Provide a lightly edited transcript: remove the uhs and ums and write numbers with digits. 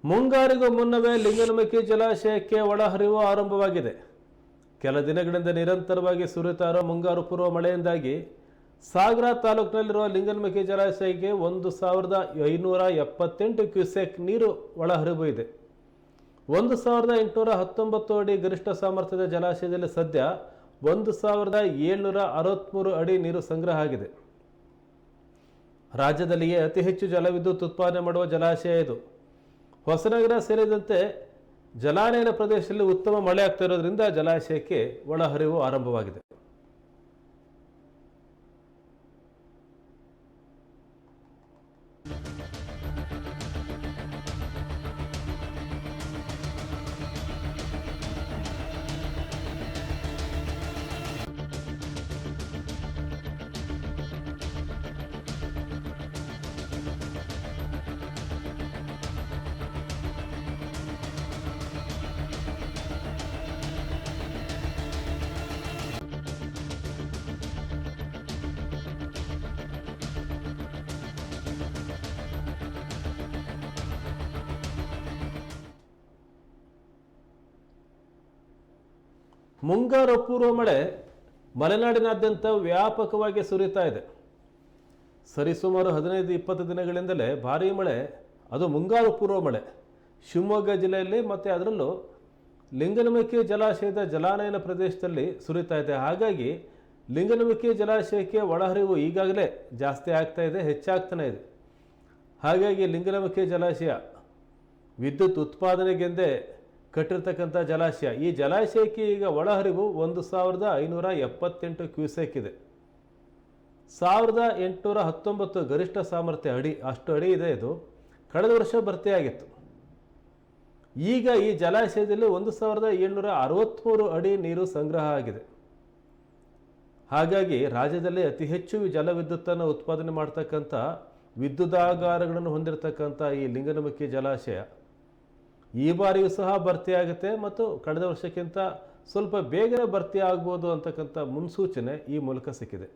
ಮುಂಗಾರಿಗೂ ಮುನ್ನವೇ ಲಿಂಗನಮಕ್ಕಿ ಜಲಾಶಯಕ್ಕೆ ಒಳಹರಿವು ಆರಂಭವಾಗಿದೆ. ಕೆಲ ದಿನಗಳಿಂದ ನಿರಂತರವಾಗಿ ಸುರಿತಾ ಇರುವ ಮುಂಗಾರು ಪೂರ್ವ ಮಳೆಯಿಂದಾಗಿ ಸಾಗರ ತಾಲೂಕಿನಲ್ಲಿರುವ ಲಿಂಗನಮಕ್ಕಿ ಜಲಾಶಯಕ್ಕೆ 1578 ಕ್ಯೂಸೆಕ್ ನೀರು ಒಳಹರಿವು ಇದೆ. 1819 ಅಡಿ ಗರಿಷ್ಠ ಸಾಮರ್ಥ್ಯದ ಜಲಾಶಯದಲ್ಲಿ ಸದ್ಯ 1763 ಅಡಿ ನೀರು ಸಂಗ್ರಹ ಆಗಿದೆ. ರಾಜ್ಯದಲ್ಲಿಯೇ ಅತಿ ಹೆಚ್ಚು ಜಲವಿದ್ಯುತ್ ಉತ್ಪಾದನೆ ಮಾಡುವ ಜಲಾಶಯ ಇದು. ಹೊಸನಗರ ಸೇರಿದಂತೆ ಜಲಾನಯನ ಪ್ರದೇಶದಲ್ಲಿ ಉತ್ತಮ ಮಳೆ ಆಗ್ತಾ ಇರೋದ್ರಿಂದ ಜಲಾಶಯಕ್ಕೆ ಒಳಹರಿವು ಆರಂಭವಾಗಿದೆ. ಮುಂಗಾರು ಪೂರ್ವ ಮಳೆ ಮಲೆನಾಡಿನಾದ್ಯಂತ ವ್ಯಾಪಕವಾಗಿ ಸುರಿತಾ ಇದೆ. ಸರಿಸುಮಾರು 15-20 ದಿನಗಳಿಂದಲೇ ಭಾರೀ ಮಳೆ, ಅದು ಮುಂಗಾರು ಪೂರ್ವ ಮಳೆ ಶಿವಮೊಗ್ಗ ಜಿಲ್ಲೆಯಲ್ಲಿ ಮತ್ತು ಅದರಲ್ಲೂ ಲಿಂಗನಮಕ್ಕಿ ಜಲಾಶಯದ ಜಲಾನಯನ ಪ್ರದೇಶದಲ್ಲಿ ಸುರಿತಾ ಇದೆ. ಹಾಗಾಗಿ ಲಿಂಗನಮಕ್ಕಿ ಜಲಾಶಯಕ್ಕೆ ಒಳಹರಿವು ಈಗಾಗಲೇ ಜಾಸ್ತಿ ಆಗ್ತಾ ಇದೆ, ಹೆಚ್ಚಾಗ್ತಾನೆ ಇದೆ. ಹಾಗಾಗಿ ಲಿಂಗನಮಕ್ಕಿ ಜಲಾಶಯ ವಿದ್ಯುತ್ ಉತ್ಪಾದನೆಗೆಂದೇ ಕಟ್ಟಿರ್ತಕ್ಕಂಥ ಜಲಾಶಯ. ಈ ಜಲಾಶಯಕ್ಕೆ ಈಗ ಒಳಹರಿವು 1578 ಕ್ಯೂಸೆಕ್ ಇದೆ. 1819 ಗರಿಷ್ಠ ಸಾಮರ್ಥ್ಯ ಅಡಿ, ಅಷ್ಟು ಅಡಿ ಇದೆ. ಇದು ಕಳೆದ ವರ್ಷ ಭರ್ತಿಯಾಗಿತ್ತು. ಈಗ ಈ ಜಲಾಶಯದಲ್ಲಿ 1763 ಅಡಿ ನೀರು ಸಂಗ್ರಹ ಆಗಿದೆ. ಹಾಗಾಗಿ ರಾಜ್ಯದಲ್ಲಿ ಅತಿ ಹೆಚ್ಚು ಜಲವಿದ್ಯುತ್ತನ್ನು ಉತ್ಪಾದನೆ ಮಾಡ್ತಕ್ಕಂಥ ವಿದ್ಯುದಾಗಾರಗಳನ್ನು ಹೊಂದಿರತಕ್ಕಂಥ ಈ ಲಿಂಗನಮಕ್ಕಿ ಜಲಾಶಯ ಈ ಬಾರಿಯೂ ಸಹ ಭರ್ತಿಯಾಗುತ್ತೆ ಮತ್ತು ಕಳೆದ ವರ್ಷಕ್ಕಿಂತ ಸ್ವಲ್ಪ ಬೇಗನೆ ಭರ್ತಿ ಆಗ್ಬೋದು ಅಂತಕ್ಕಂಥ ಮುನ್ಸೂಚನೆ ಈ ಮೂಲಕ ಸಿಕ್ಕಿದೆ.